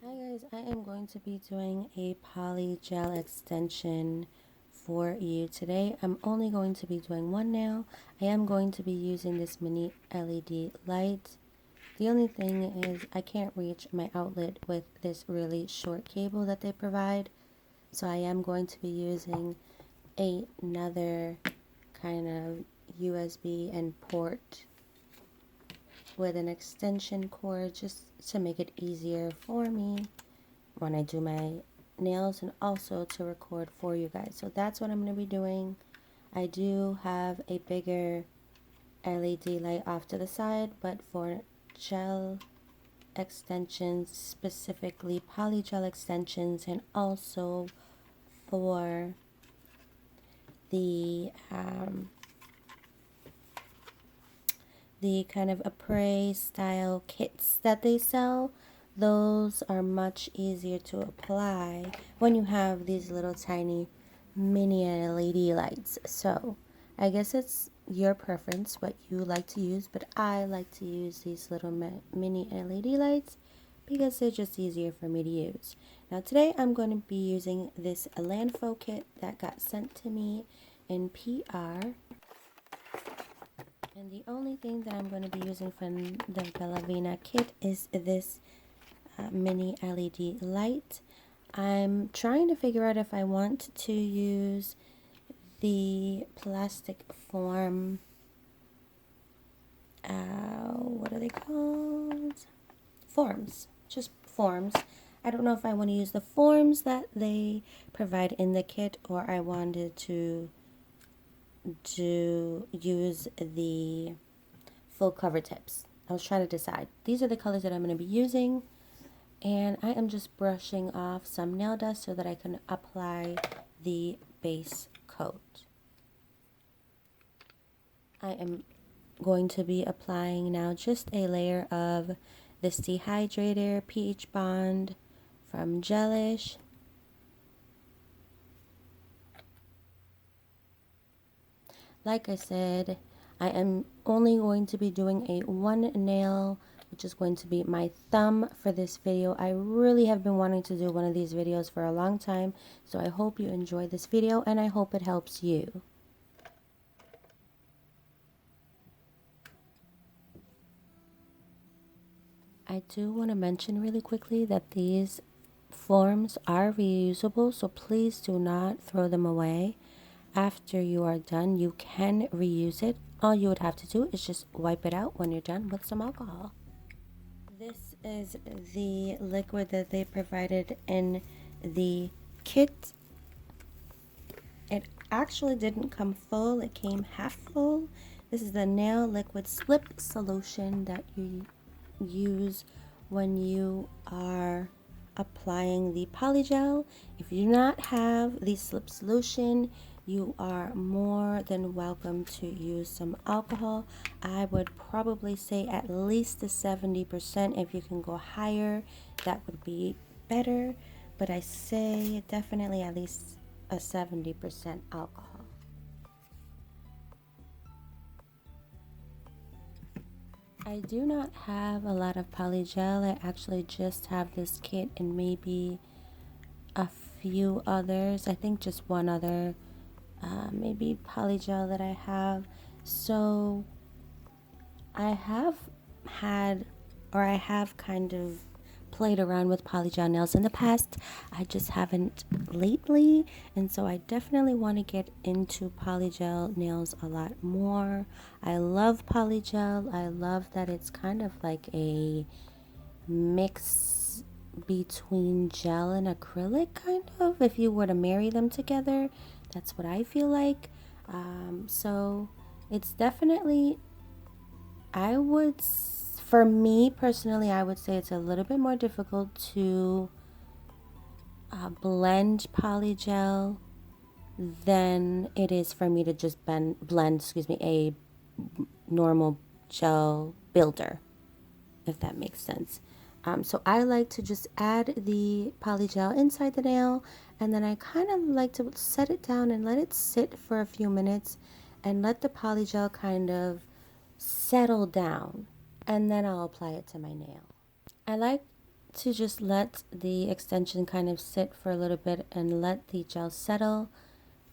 Hi guys, I am going to be doing a PolyGel extension for you today. I'm only going to be doing one nail. I am going to be using this mini LED light. The only thing is I can't reach my outlet with this really short cable that they provide. So I am going to be using another kind of USB and port with an extension cord just to make it easier for me when I do my nails and also to record for you guys. So that's what I'm going to be doing. I do have a bigger LED light off to the side, but for gel extensions, specifically polygel extensions, and also for the kind of après style kits that they sell, those are much easier to apply when you have these little tiny mini LED lights. So I guess it's your preference what you like to use, but I like to use these little mini LED lights because they're just easier for me to use. Now today I'm going to be using this lanfo kit that got sent to me in PR. And the only thing that I'm going to be using from the Bellavina kit is this mini LED light. I'm trying to figure out if I want to use the plastic form, what are they called? Forms, just forms. I don't know if I want to use the forms that they provide in the kit or I wanted to use the full cover tips. I was trying to decide. These are the colors that I'm going to be using. And I am just brushing off some nail dust so that I can apply the base coat. I am going to be applying now just a layer of this dehydrator pH bond from Gelish. Like I said, I am only going to be doing a one nail, which is going to be my thumb for this video. I really have been wanting to do one of these videos for a long time, so I hope you enjoy this video and I hope it helps you. I do want to mention really quickly that these forms are reusable, so please do not throw them away. After you are done, you can reuse it. All you would have to do is just wipe it out when you're done with some alcohol. This is the liquid that they provided in the kit. It actually didn't come full, it came half full. This is the nail liquid slip solution that you use when you are applying the polygel. If you do not have the slip solution, you are more than welcome to use some alcohol. I would probably say at least a 70%. If you can go higher, that would be better, but I say definitely at least a 70% alcohol. I do not have a lot of polygel. I actually just have this kit and maybe a few others. I think just one other maybe polygel that I have. So I have had, or I have kind of played around with polygel nails in the past. I just haven't lately, and so I definitely want to get into polygel nails a lot more. I love polygel. I love that it's kind of like a mix between gel and acrylic, kind of, if you were to marry them together. That's what I feel like. So it's definitely, for me personally, I would say it's a little bit more difficult to blend polygel than it is for me to just blend, a normal gel builder, if that makes sense. So I like to just add the polygel inside the nail, and then I kind of like to set it down and let it sit for a few minutes and let the polygel kind of settle down, and then I'll apply it to my nail. I like to just let the extension kind of sit for a little bit and let the gel settle,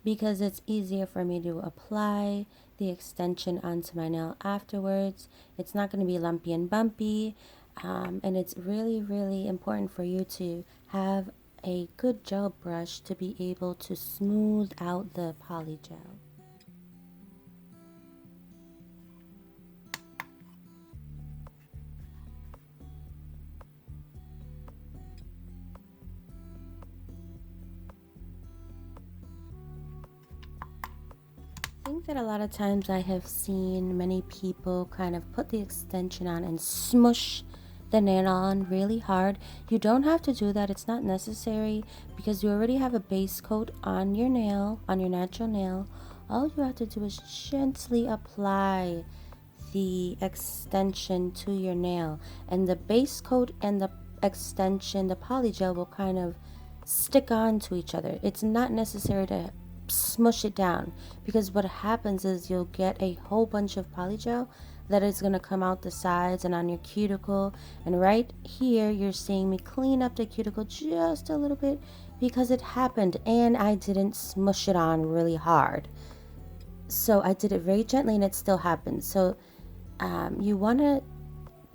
because it's easier for me to apply the extension onto my nail afterwards. It's not going to be lumpy and bumpy, and it's really, really important for you to have a good gel brush to be able to smooth out the PolyGel. I think that a lot of times I have seen many people kind of put the extension on and smush the nail on really hard. You don't have to do that. It's not necessary because you already have a base coat on your nail, on your natural nail. All you have to do is gently apply the extension to your nail, and the base coat and the extension, the polygel, will kind of stick on to each other. It's not necessary to smush it down, because what happens is you'll get a whole bunch of polygel that is going to come out the sides and on your cuticle. And right here you're seeing me clean up the cuticle just a little bit because it happened and I didn't smush it on really hard. So I did it very gently and it still happened. So you want to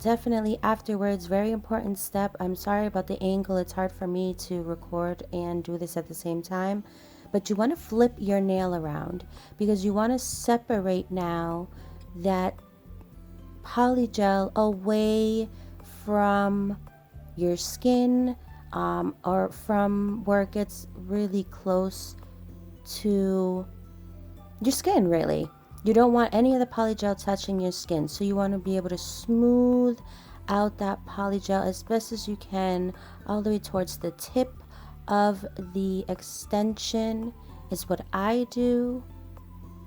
definitely afterwards, very important step. I'm sorry about the angle. It's hard for me to record and do this at the same time. But you want to flip your nail around because you want to separate now that polygel away from your skin, or from where it gets really close to your skin, really. You don't want any of the polygel touching your skin, so you want to be able to smooth out that polygel as best as you can all the way towards the tip of the extension is what I do.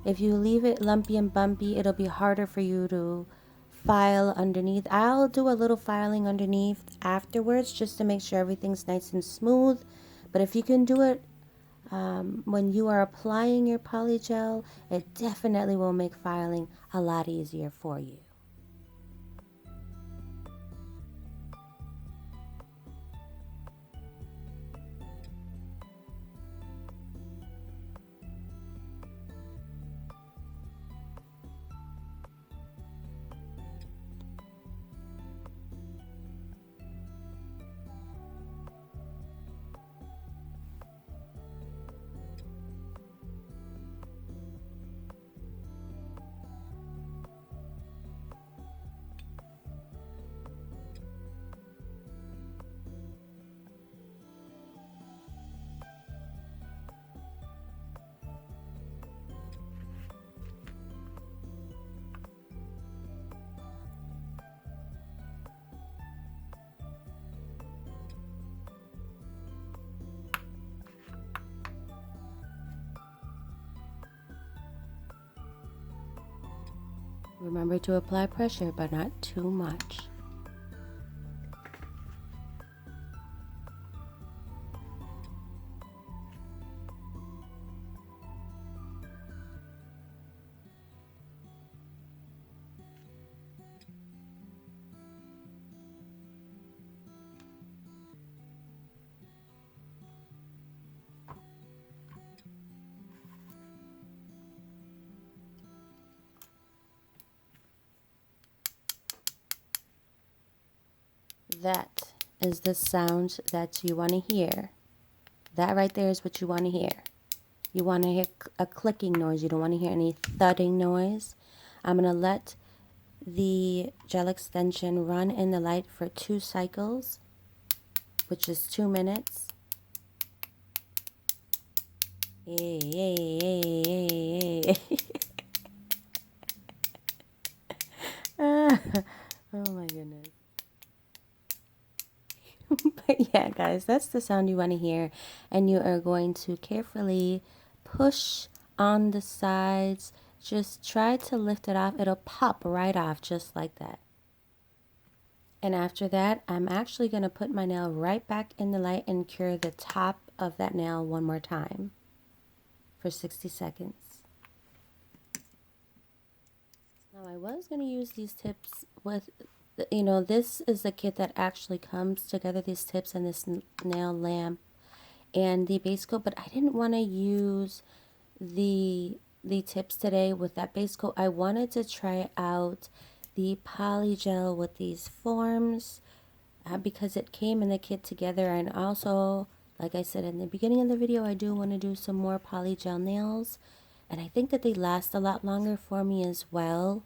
If you leave it lumpy and bumpy, it'll be harder for you to file underneath. I'll do a little filing underneath afterwards just to make sure everything's nice and smooth. But if you can do it when you are applying your polygel, it definitely will make filing a lot easier for you. Remember to apply pressure, but not too much. That is the sound that you want to hear. That right there is what you want to hear. You want to hear a clicking noise. You don't want to hear any thudding noise. I'm going to let the gel extension run in the light for 2 cycles, which is 2 minutes. Hey, hey, hey, hey, hey. Oh my goodness. But yeah, guys, that's the sound you want to hear. And you are going to carefully push on the sides. Just try to lift it off. It'll pop right off just like that. And after that, I'm actually going to put my nail right back in the light and cure the top of that nail one more time for 60 seconds. Now, I was going to use these tips with you know, this is the kit that actually comes together, these tips and this nail lamp and the base coat, but I didn't want to use the tips today with that base coat. I wanted to try out the PolyGel with these forms because it came in the kit together. And also, like I said in the beginning of the video, I do want to do some more PolyGel nails, and I think that they last a lot longer for me as well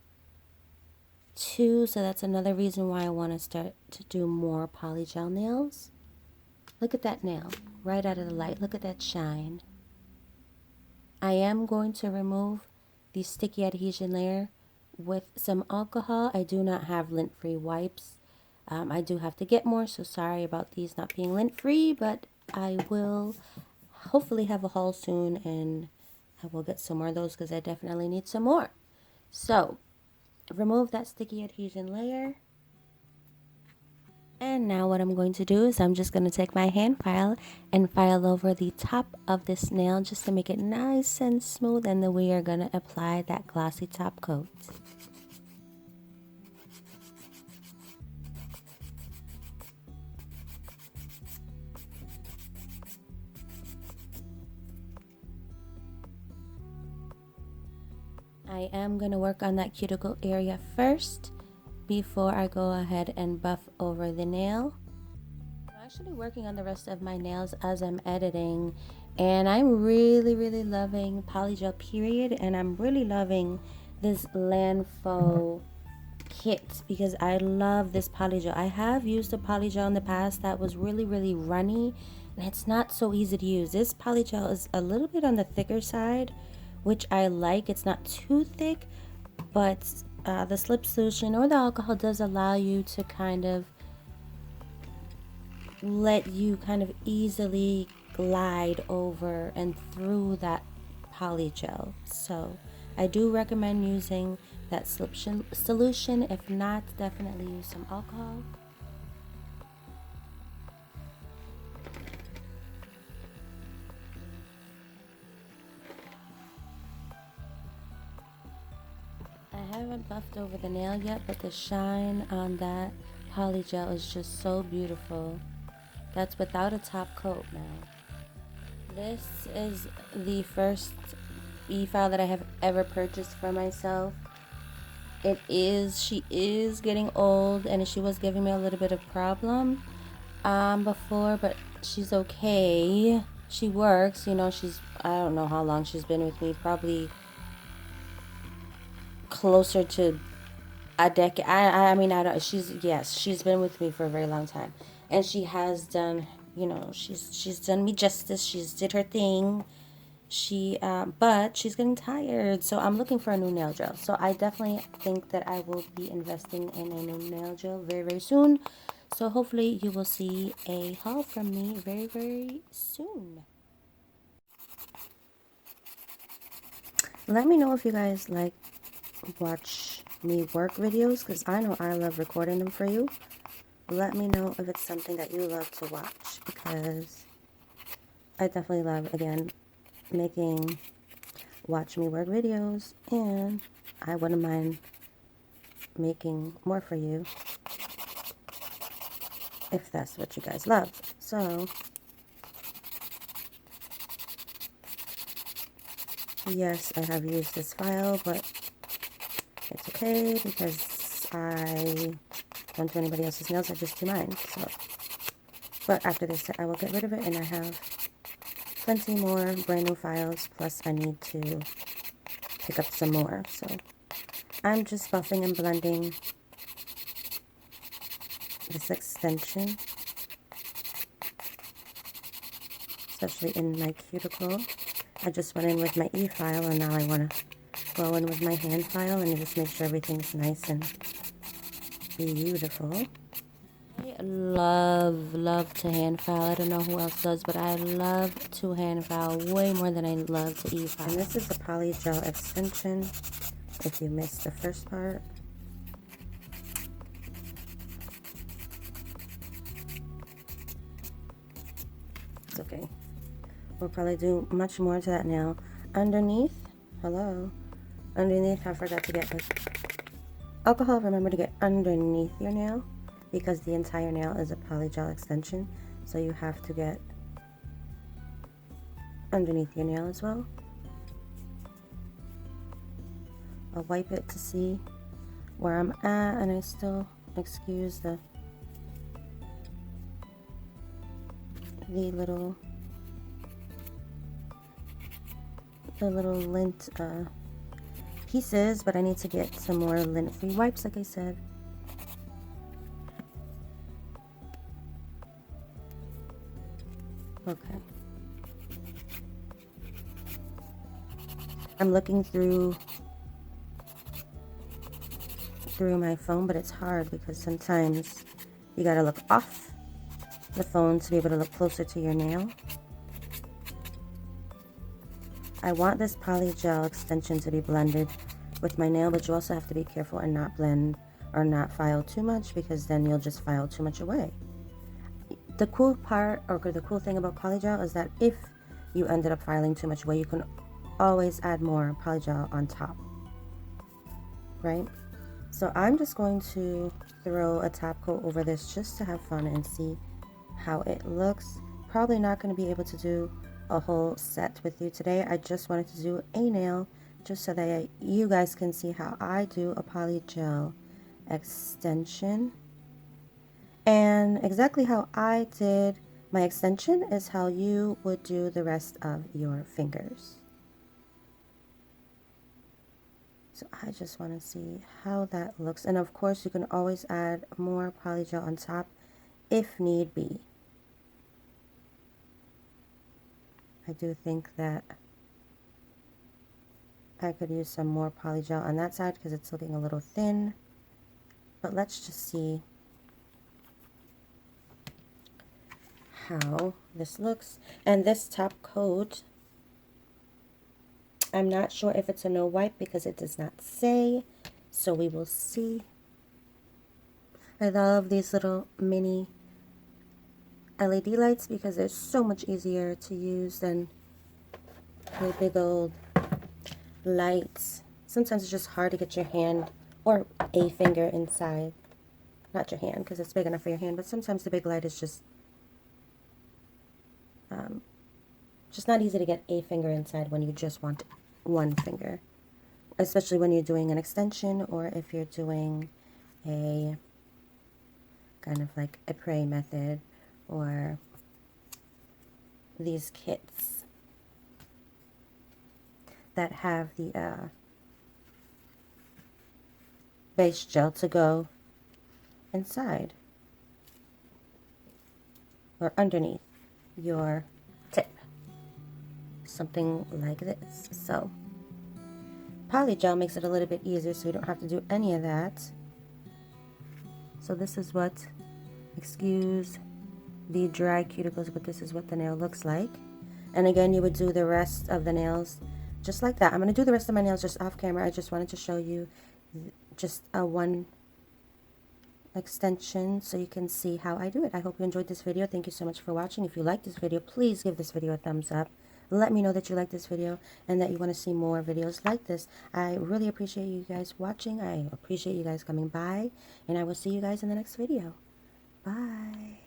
too. So that's another reason why I want to start to do more PolyGel nails. Look at that nail right out of the light. Look at that shine. I am going to remove the sticky adhesion layer with some alcohol. I do not have lint-free wipes. I do have to get more, so sorry about these not being lint-free, but I will hopefully have a haul soon, and I will get some more of those because I definitely need some more. So, remove that sticky adhesion layer. And now what I'm going to do is I'm just going to take my hand file and file over the top of this nail just to make it nice and smooth, and then we are going to apply that glossy top coat. I am going to work on that cuticle area first before I go ahead and buff over the nail. I'm actually working on the rest of my nails as I'm editing, and I'm really loving PolyGel period, and I'm really loving this lanfo kit because I love this PolyGel. I have used a PolyGel in the past that was really runny, and it's not so easy to use. This PolyGel is a little bit on the thicker side, which I like. It's not too thick, but the slip solution or the alcohol does allow you to kind of let you kind of easily glide over and through that PolyGel. So I do recommend using that slip solution. If not, definitely use some alcohol. I haven't buffed over the nail yet, but the shine on that PolyGel is just so beautiful. That's without a top coat now. This is the first e-file that I have ever purchased for myself. She is getting old, and she was giving me a little bit of problem before, but she's okay. She works, you know. I don't know how long she's been with me, probably closer to a decade. I mean, I don't, she's been with me for a very long time, and she has done, you know, she's done me justice. She's did her thing. But she's getting tired, so I'm looking for a new nail gel. So I definitely think that I will be investing in a new nail gel very soon. So hopefully you will see a haul from me very soon. Let me know if you guys like watch me work videos, because I know I love recording them for you. Let me know if it's something that you love to watch, because I definitely love, again, making watch me work videos, and I wouldn't mind making more for you if that's what you guys love. So yes, I have used this file, but it's okay because I don't do anybody else's nails. I just do mine. So, but after this, I will get rid of it, and I have plenty more brand new files. Plus, I need to pick up some more. So, I'm just buffing and blending this extension, especially in my cuticle. I just went in with my e-file, and now I want to go in with my hand file and just make sure everything's nice and beautiful. I love to hand file. I don't know who else does, but I love to hand file way more than I love to e-file. And this is the PolyGel extension, if you missed the first part. It's okay. We'll probably do much more to that now. Underneath, I forgot to get Alcohol, remember to get underneath your nail because the entire nail is a polygel extension. So you have to get underneath your nail as well. I'll wipe it to see where I'm at, and I still excuse the little lint pieces, but I need to get some more lint-free wipes, like I said. Okay. I'm looking through my phone, but it's hard because sometimes you gotta look off the phone to be able to look closer to your nail. I want this polygel extension to be blended with my nail, but you also have to be careful and not blend or not file too much, because then you'll just file too much away. The cool part, or the cool thing about polygel, is that if you ended up filing too much away, you can always add more polygel on top, right? So I'm just going to throw a top coat over this just to have fun and see how it looks. Probably not going to be able to do a whole set with you today. I just wanted to do a nail just so that you guys can see how I do a polygel extension. And exactly how I did my extension is how you would do the rest of your fingers. So I just want to see how that looks. And of course, you can always add more polygel on top if need be. I do think that I could use some more polygel on that side because it's looking a little thin. But let's just see how this looks. And this top coat, I'm not sure if it's a no wipe because it does not say, so we will see. I love these little mini LED lights because they're so much easier to use than the big old lights. Sometimes it's just hard to get your hand or a finger inside. Not your hand because it's big enough for your hand, but sometimes the big light is just not easy to get a finger inside when you just want one finger, especially when you're doing an extension or if you're doing a kind of like a prey method or these kits that have the base gel to go inside or underneath your tip, something like this. So polygel makes it a little bit easier so you don't have to do any of that. So this is what, excuse the dry cuticles, but this is what the nail looks like. And again, you would do the rest of the nails just like that. I'm going to do the rest of my nails just off camera. I just wanted to show you just a one extension so you can see how I do it. I hope you enjoyed this video. Thank you so much for watching. If you like this video, please give this video a thumbs up. Let me know that you like this video and that you want to see more videos like this. I really appreciate you guys watching. I appreciate you guys coming by, and I will see you guys in the next video. Bye.